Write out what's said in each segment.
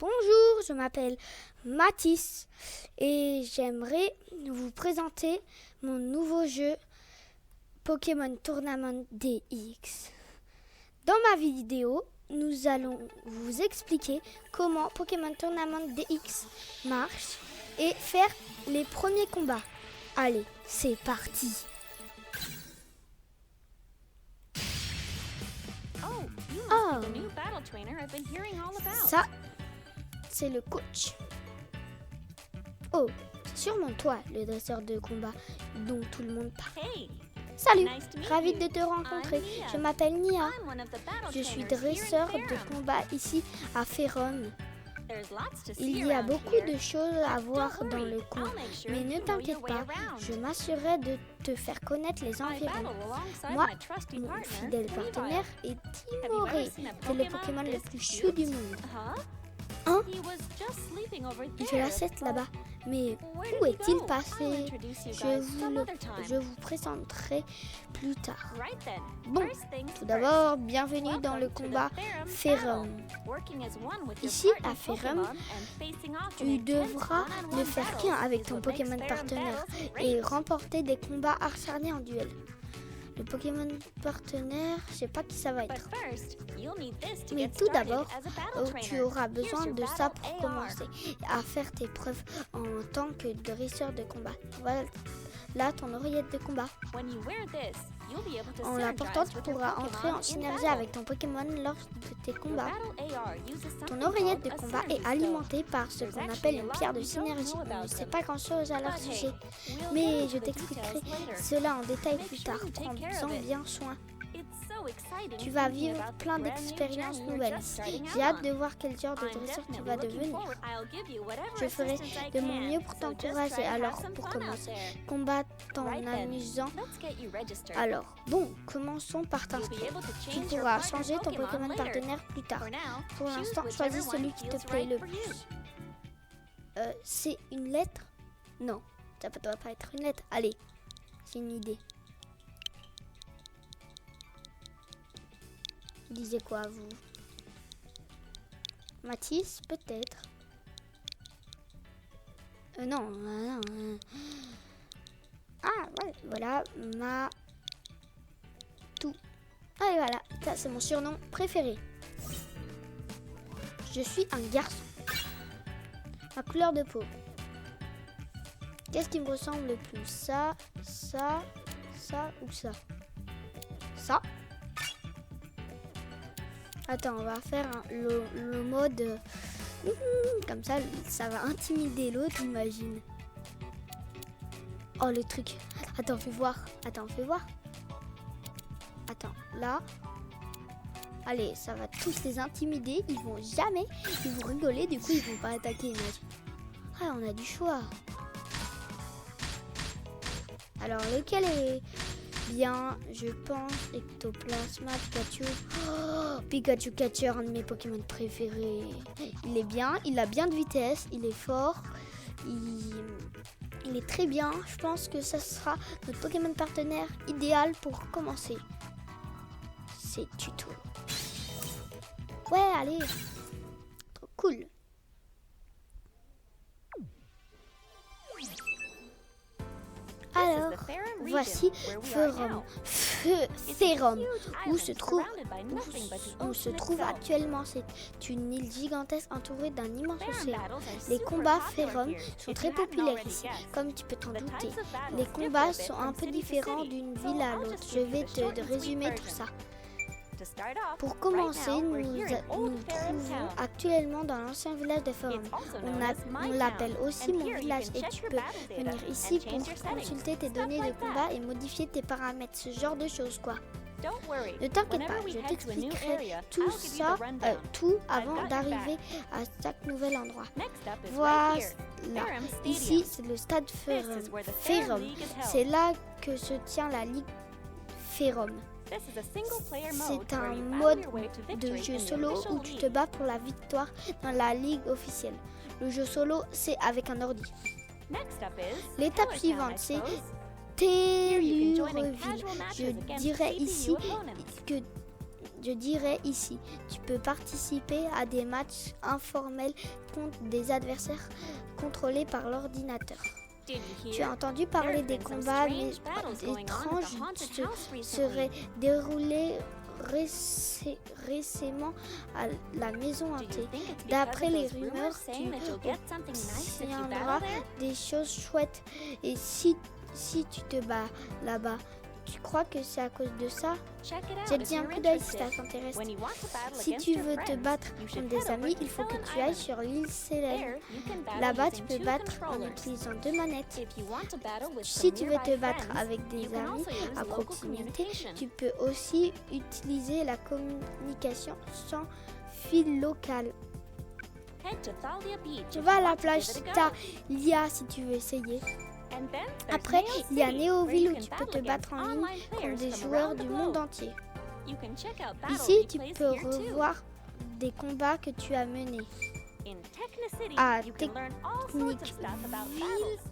Bonjour, je m'appelle Mathis et j'aimerais vous présenter mon nouveau jeu Pokémon Tournament DX. Dans ma vidéo, nous allons vous expliquer comment Pokémon Tournament DX marche et faire les premiers combats. Allez, c'est parti! Oh, ça, c'est le coach. Oh, c'est sûrement toi, le dresseur de combat dont tout le monde parle. Salut, ravie de te rencontrer. Je m'appelle Nia. Je suis dresseur de combat ici à Ferrum. Il y a beaucoup de choses à voir dans le coin, mais ne t'inquiète pas, je m'assurerai de te faire connaître les environs. Moi, mon fidèle partenaire est Timoré. C'est le Pokémon le plus chou du monde. Hein? Il fait la sieste là-bas. Mais où est-il passé? Je vous présenterai plus tard. Bon, tout d'abord, bienvenue dans le combat Ferrum. Ici, à Ferrum, tu devras ne faire qu'un avec ton Pokémon partenaire et remporter des combats acharnés en duel. Le Pokémon partenaire, je sais pas qui ça va être. Mais tout d'abord, tu auras besoin de ça pour commencer à faire tes preuves en tant que dresseur de combat. Voilà ton oreillette de combat. En la portant, tu pourras entrer en synergie avec ton Pokémon lors de tes combats. Ton oreillette de combat est alimentée par ce qu'on appelle une pierre de synergie. On ne sait pas grand-chose à leur sujet, mais je t'expliquerai cela en détail plus tard. Prends-en bien soin. Tu vas vivre plein d'expériences nouvelles. J'ai hâte de voir quel genre de dresseur tu vas devenir. Je ferai de mon mieux pour t'encourager. Alors, pour commencer, combattre en amusant. Alors, bon, commençons par t'inscrire. Tu pourras changer ton Pokémon partenaire plus tard. Pour l'instant, choisis celui qui te plaît le plus. C'est une lettre? Non, ça ne doit pas être une lettre. Allez, j'ai une idée. Disez quoi, vous? Mathis, peut-être. Non. Ah, ouais, voilà, tout. Allez, voilà, ça c'est mon surnom préféré. Je suis un garçon. Ma couleur de peau. Qu'est-ce qui me ressemble le plus? Ça ou ça? Ça. Attends, on va faire le mode... comme ça va intimider l'autre, j'imagine. Oh, le truc. Attends, fais voir. Attends, là. Allez, ça va tous les intimider. Ils vont rigoler. Du coup, ils vont pas attaquer, imagine. Ah, on a du choix. Alors, lequel est... bien, je pense, Ectoplasma, Pikachu. Oh, Pikachu Catcher, un de mes Pokémon préférés. Il est bien, il a bien de vitesse, il est fort, il est très bien. Je pense que ça sera notre Pokémon partenaire idéal pour commencer. C'est tuto. Ouais, allez. Trop cool. Alors, voici Ferrum, où se trouve actuellement. C'est une île gigantesque entourée d'un immense océan. Les combats Ferrum sont très populaires ici, comme tu peux t'en douter. Les combats sont un peu différents d'une ville à l'autre. Je vais te résumer tout ça. Pour commencer, nous trouvons actuellement dans l'ancien village de Ferrum. On l'appelle aussi mon village et tu peux venir ici pour consulter tes données de combat et modifier tes paramètres, ce genre de choses quoi. Ne t'inquiète pas, je t'expliquerai tout avant d'arriver à chaque nouvel endroit. Voilà, ici c'est le stade Ferrum. C'est là que se tient la Ligue Ferrum. C'est un mode de jeu solo où tu te bats pour la victoire dans la ligue officielle. Le jeu solo, c'est avec un ordi. L'étape suivante, c'est Tellureville. Je dirais ici que je dirais ici, tu peux participer à des matchs informels contre des adversaires contrôlés par l'ordinateur. Tu as entendu parler des combats étranges qui se seraient déroulés récemment à la maison hantée. D'après les rumeurs, tu obtiendras des choses chouettes. Et si tu te bats là-bas, tu crois que c'est à cause de ça? Jette-y un coup d'œil si ça t'intéresse. Si tu veux te battre contre des amis, il faut que tu ailles sur l'île Selene. Là-bas, tu peux battre en utilisant 2 manettes. Si tu veux te battre avec des amis à proximité, tu peux aussi utiliser la communication sans fil local. Va à la plage Thalia si tu veux essayer. Après, il y a Neoville où tu peux te battre en ligne contre des joueurs du monde entier. Ici, tu peux revoir des combats que tu as menés. À Technique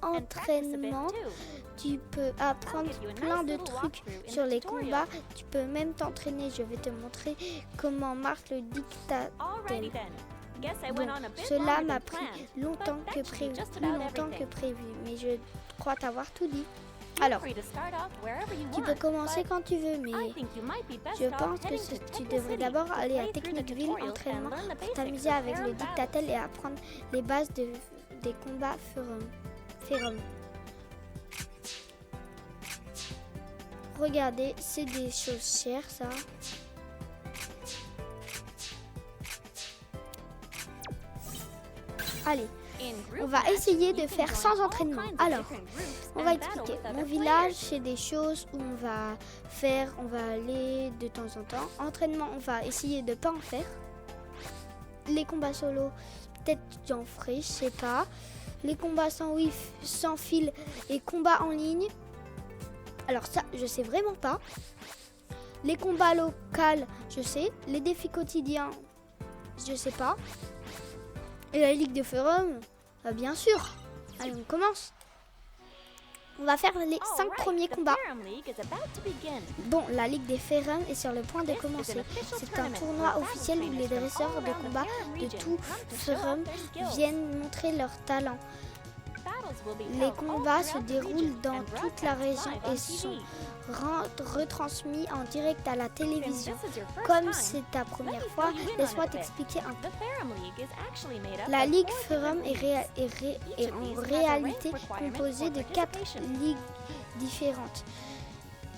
Entraînement, tu peux apprendre plein de trucs sur les combats. Tu peux même t'entraîner. Je vais te montrer comment marche le dictatel. Bon, cela m'a pris plus longtemps que prévu, mais je crois t'avoir tout dit. Alors, tu peux commencer quand tu veux, mais je pense que tu devrais d'abord aller à Techniqueville Entraînement pour t'amuser avec le dictatel et apprendre les bases des combats Ferrum. Regardez, c'est des choses chères, ça. Allez, on va essayer de faire sans entraînement. Alors, on va expliquer. Mon village, c'est des choses où on va aller de temps en temps. Entraînement, on va essayer de ne pas en faire. Les combats solo, peut-être j'en ferai, je sais pas. Les combats sans fil et combats en ligne. Alors ça, je sais vraiment pas. Les combats locaux, je sais. Les défis quotidiens, je sais pas. Et la Ligue de Ferrum, bien sûr. Allez, on commence. On va faire les 5 premiers combats. Bon, la Ligue des Ferrum est sur le point de commencer. C'est un tournoi officiel où les dresseurs de combat de tout Ferrum viennent montrer leur talent. Les combats se déroulent dans toute la région et sont retransmis en direct à la télévision. Comme c'est ta première fois, laisse-moi t'expliquer un peu. La Ligue Ferrum est en réalité composée de 4 ligues différentes.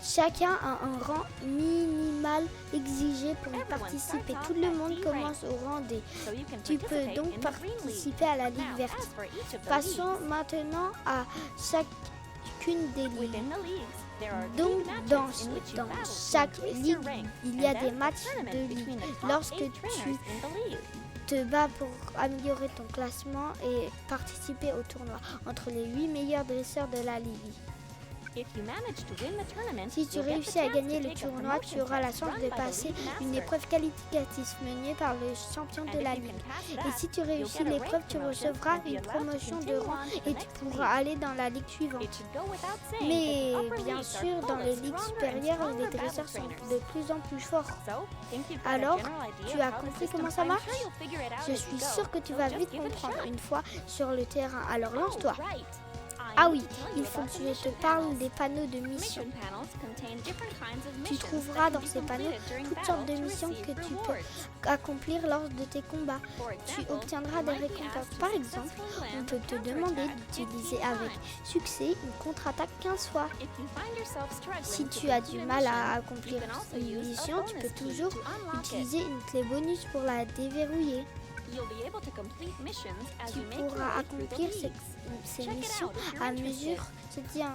Chacun a un rang minimal exigé pour y participer. Tout le monde commence au rang D. Tu peux donc participer à la Ligue verte. Passons maintenant à chacune des ligues. Donc, dans chaque ligue, il y a des matchs de ligue. Lorsque tu te bats pour améliorer ton classement et participer au tournoi entre les 8 meilleurs dresseurs de la ligue. Si tu réussis à gagner le tournoi, tu auras la chance de passer une épreuve qualificative menée par le champion de la ligue. Et si tu réussis l'épreuve, tu recevras une promotion de rang et tu pourras aller dans la ligue suivante. Mais bien sûr, dans les ligues supérieures, les dresseurs sont de plus en plus forts. Alors, tu as compris comment ça marche? Je suis sûre que tu vas vite comprendre une fois sur le terrain. Alors lance-toi. Ah oui, il faut que je te parle des panneaux de mission. Tu trouveras dans ces panneaux toutes sortes de missions que tu peux accomplir lors de tes combats. Tu obtiendras des récompenses. Par exemple, on peut te demander d'utiliser avec succès une contre-attaque 15 fois. Si tu as du mal à accomplir une mission, tu peux toujours utiliser une clé bonus pour la déverrouiller. Tu pourras accomplir ces missions à mesure, je dis un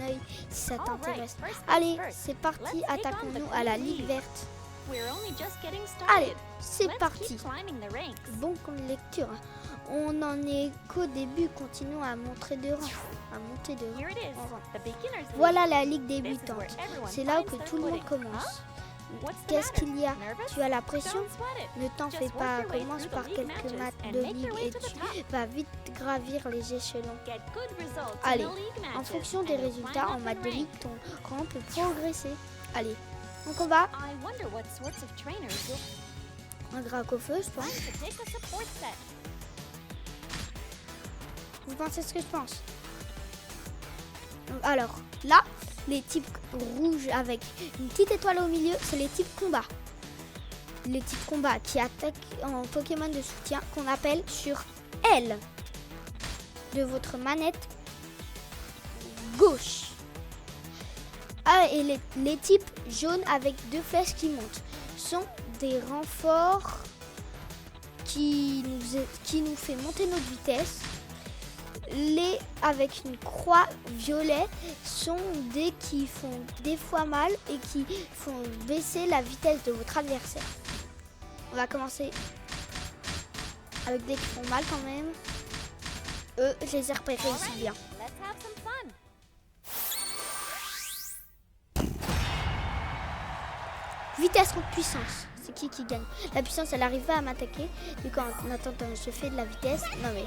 œil si ça t'intéresse. Allez, c'est parti, attaquons-nous à la Ligue verte. Allez, c'est parti. Bon comme lecture. On n'en est qu'au début, continuons à monter de rang. Voilà la Ligue débutante. C'est là que tout le monde commence. Qu'est-ce qu'il y a? Tu as la pression? Ne t'en fais pas, commence par quelques matchs de ligue et tu vas vite gravir les échelons. Allez, en fonction des résultats en matchs de ligue, ton rang peut progresser. Allez, En combat. Un grec au feu, je pense. Vous pensez ce que je pense? Alors, là, les types rouges avec une petite étoile au milieu, c'est les types combat. Les types combat qui attaquent en Pokémon de soutien qu'on appelle sur L de votre manette gauche. Ah, et les types jaunes avec 2 flèches qui montent sont des renforts qui nous fait monter notre vitesse. Les avec une croix violet sont des qui font des fois mal et qui font baisser la vitesse de votre adversaire. On va commencer avec des qui font mal quand même. Eux, je les ai repérés ici bien. Vitesse contre puissance. C'est qui gagne? La puissance, elle arrive pas à m'attaquer. Du coup, en attendant, je fais de la vitesse. Non mais...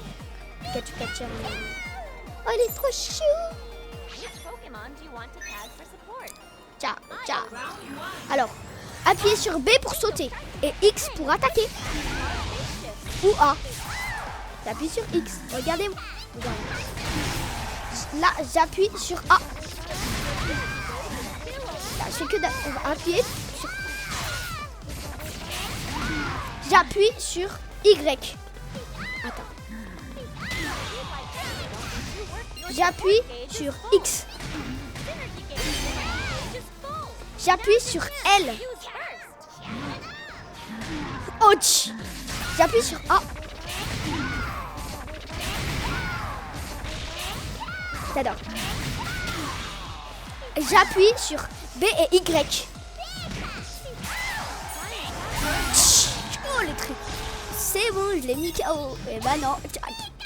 Pikachu. Oh, il est trop chou! Ciao. Alors, appuyez sur B pour sauter et X pour attaquer. Ou A. J'appuie sur X. Regardez-moi. Là, j'appuie sur A. Là, je fais que appuyer sur... J'appuie sur Y. Attends. J'appuie sur X. J'appuie sur L. Ouch. J'appuie sur A. J'adore. J'appuie sur B et Y. Oh, les trucs. C'est bon, je l'ai mis KO. Eh ben non,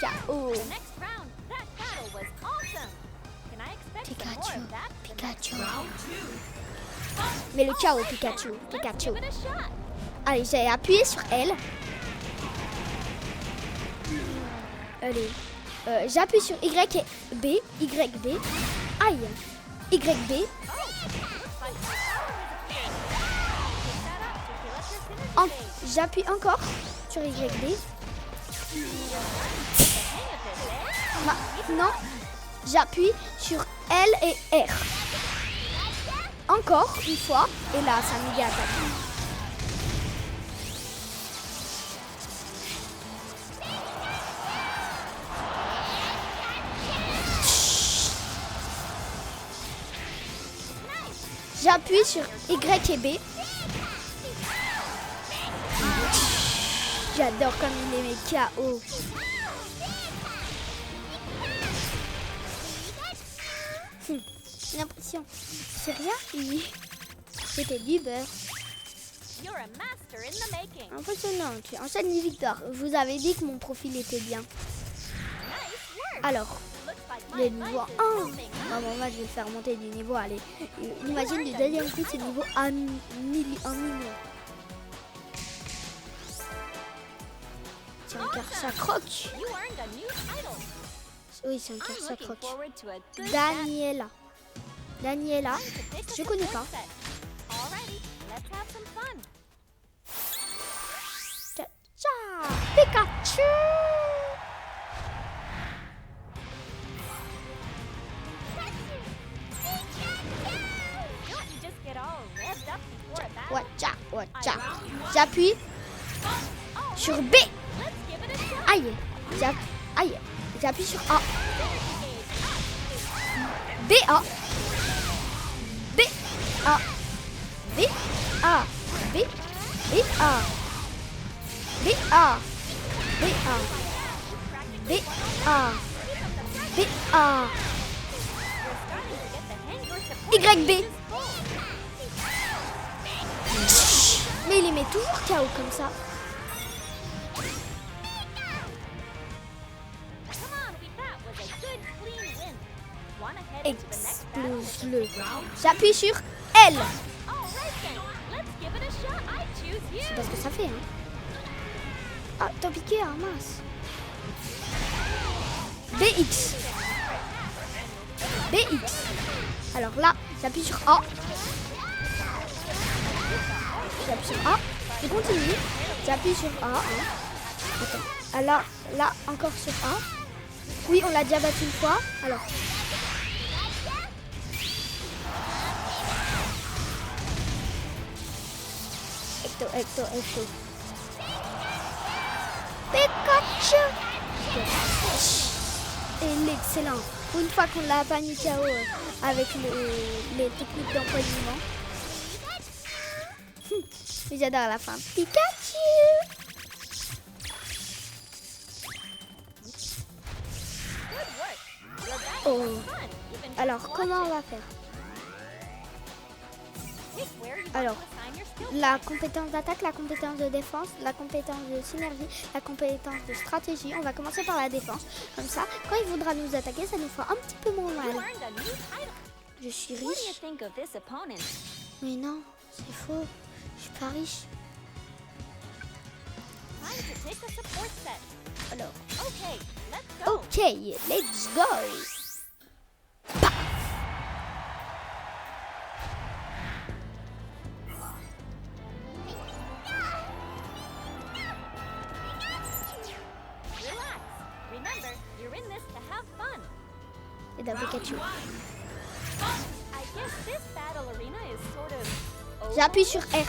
KO. Pikachu. Mais le KO, Pikachu. Allez, j'ai appuyé sur L. Allez. J'appuie sur Y et B. YB. Aïe. YB. J'appuie encore sur YB. Maintenant, j'appuie sur L et R. Encore une fois. Et là, ça méga attaque. J'appuie sur Y et B. J'adore comme il est mes KO. J'ai l'impression. C'est rien, oui. C'était du beurre. Impressionnant. Tu enchaînes les victoires. Vous avez dit que mon profil était bien. Alors, le niveau 1. Bon, moi, je vais le faire monter du niveau. Allez, imagine du deuxième coup, c'est niveau 1 million. C'est un cœur, ça croque. Oui, c'est un cœur, ça croque. Daniela, je connais pas. Pikachu. Watcha. J'appuie sur B. Aïe. J'appuie sur A. B-A. B-A. B-A. B-A. B-A. B-A. B-A. B-A. YB. Mais il les met toujours KO comme ça. Explose-le. J'appuie sur L. C'est pas ce que ça fait, hein. Ah, t'as piqué, hein, mince. BX. Alors là, j'appuie sur A. j'appuie sur A. Je continue. J'appuie sur A. Hein. Attends. Alors, là, encore sur A. Oui, on l'a déjà battu une fois. Alors. Ecto. Pikachu. Et l'excellent. Une fois qu'on l'a banni KO avec les techniques d'empoisonnement. J'adore la fin. Pikachu. Oh. Alors, comment on va faire? Alors, la compétence d'attaque, la compétence de défense, la compétence de synergie, la compétence de stratégie. On va commencer par la défense. Comme ça, quand il voudra nous attaquer, ça nous fera un petit peu moins mal. Je suis riche. Mais non, c'est faux. Je suis pas riche. Alors, ok, let's go. Et d'un Pikachu. J'appuie sur R.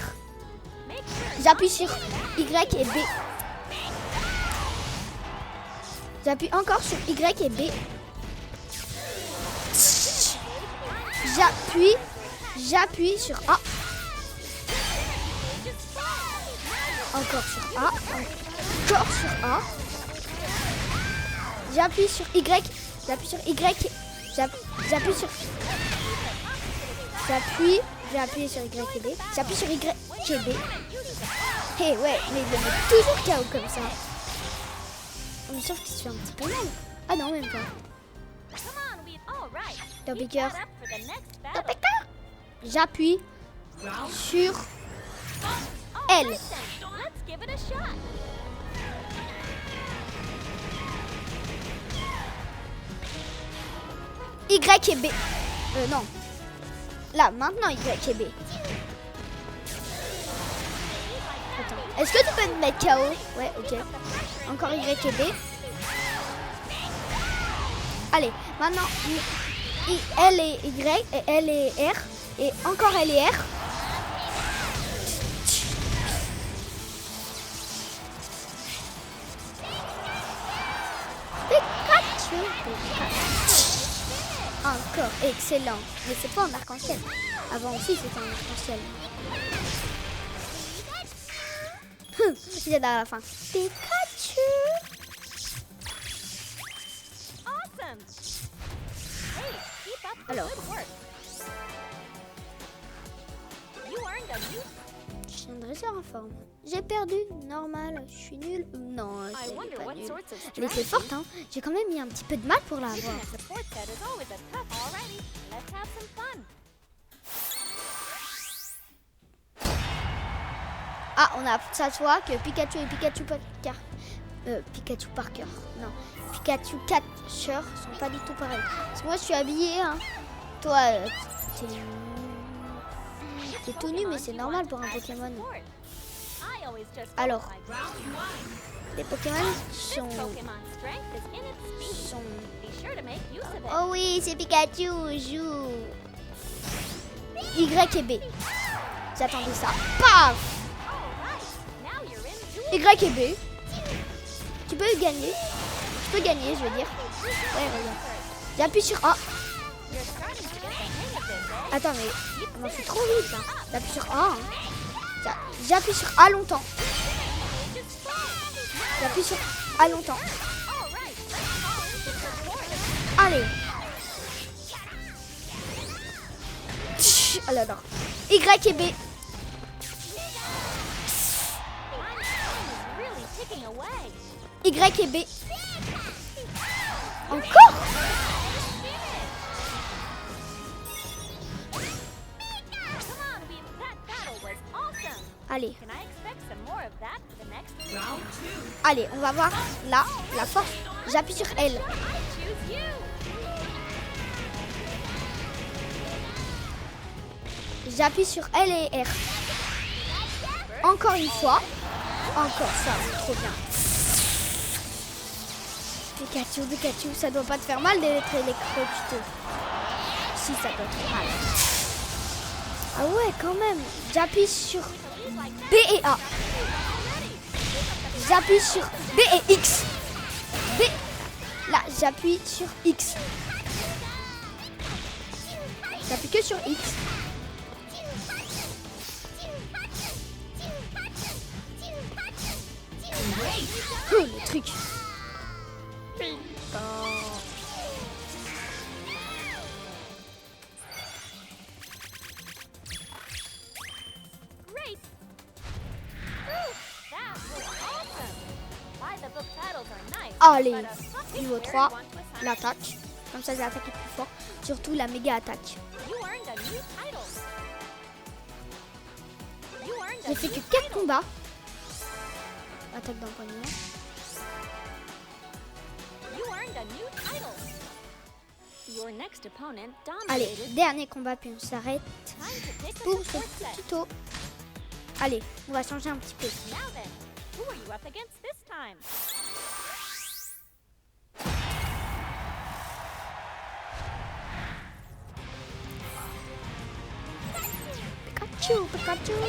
J'appuie sur Y et B. J'appuie encore sur Y et B. J'appuie sur A. Encore sur A. Encore sur A. J'appuie sur Y. J'appuie sur Y. J'appuie sur... J'ai appuyé sur Y et B. J'appuie sur Y et B. Eh ouais, mais il me met toujours KO comme ça. Mais sauf qu'il se fait un petit peu mal. Ah non, même pas. Doppelganger. J'appuie sur L. Y et B. Non. Là, maintenant Y et B. Attends. Est-ce que tu peux me mettre KO? Ouais, ok. Encore Y et B. Allez, maintenant L et Y et L et R. Et encore L et R. Pikachu. Encore, excellent. Mais c'est pas en arc-en-ciel. Avant aussi c'était en arc-en-ciel. J'adore la fin. Pikachu. Alors. Je suis un dresseur en forme. J'ai perdu, normal. Je suis nulle. Non, c'est pas nul. Elle était forte, hein. J'ai quand même mis un petit peu de mal pour la avoir. Ah, on a s'assoit que Pikachu et Pikachu Parker. Non, Pikachu Catcher sont pas du tout pareils. Parce que moi, je suis habillée, hein. Toi, t'es tout nu, mais c'est normal pour un Pokémon. Alors, les Pokémon sont... Oh oui, c'est Pikachu, joue. Y et B. J'attendais ça. Paf! Y et B. Tu peux gagner. Tu peux gagner, je veux dire. Ouais, regarde. J'appuie sur A. Attends, mais on fait trop vite là. J'appuie sur A. Hein. J'appuie sur A longtemps. J'appuie sur A longtemps. Allez. Alors, Y et B. Y et B. Encore. Allez. Allez, on va voir là, la force. J'appuie sur L. J'appuie sur L et R. Encore une fois. Encore ça, c'est trop bien. Pikachu, ça doit pas te faire mal d'être électrocuté. Si, ça doit te faire mal. Ah ouais, quand même. J'appuie sur B et A. J'appuie sur B et X. B. Là, j'appuie sur X. J'appuie que sur X. Oh, le truc. Allez, niveau 3, l'attaque. Comme ça, l'attaque est plus fort. Surtout la méga attaque. J'ai fait que 4 combats. Attaque d'empoignement. Allez, dernier combat, puis on s'arrête pour ce petit tuto. Allez, on va changer un petit peu.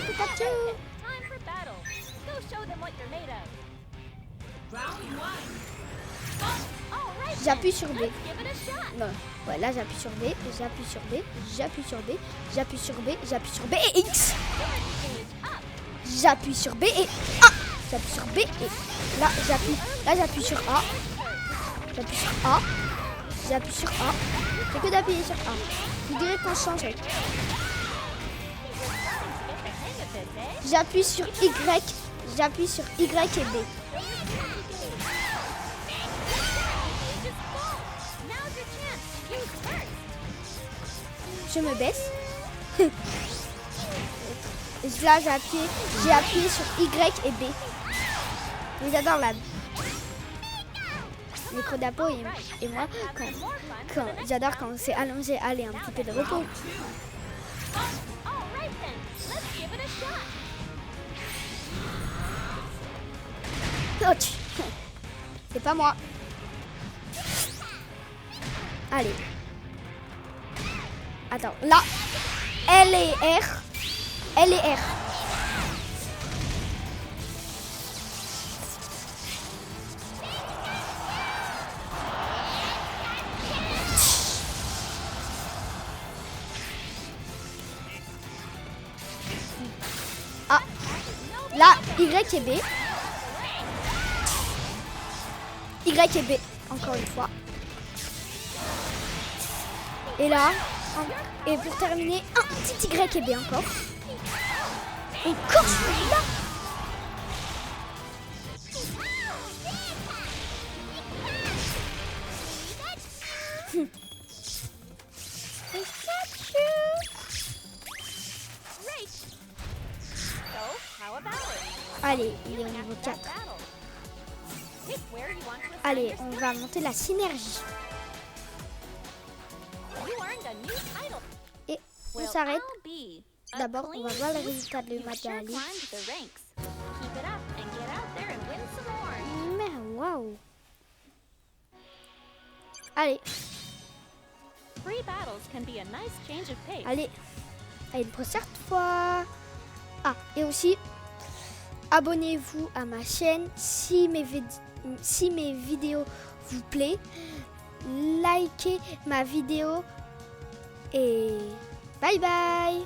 Pikachu. J'appuie sur B. Non. Ouais, là j'appuie sur B, j'appuie sur B, j'appuie sur B, j'appuie sur B, j'appuie sur B et X. J'appuie sur B et A. J'appuie sur B et là j'appuie sur A. J'appuie sur A. J'appuie sur A. J'ai que d'appuyer sur A. Vous direz qu'on change. J'appuie sur Y. J'appuie sur Y et B. Je me baisse. Là, j'ai appuyé sur Y et B. Mais j'adore la micro d'apo et moi, j'adore quand c'est allongé. Allez, un petit peu de repos. C'est pas moi. Allez. Attends, là, L et R. L et R. Ah, là, Y et B. Y et B, encore une fois. Et là, et pour terminer, un petit Y et B encore. Encore celui-là. Allez, il est au niveau 4. Allez, on va monter la synergie. Et on s'arrête. D'abord, on va voir le résultat de match de la Ligue. Mais waouh! Allez. Allez. Allez, pour cette fois. Ah, et aussi, abonnez-vous à ma chaîne si mes vidéos vous plaisent. Likez ma vidéo et bye bye.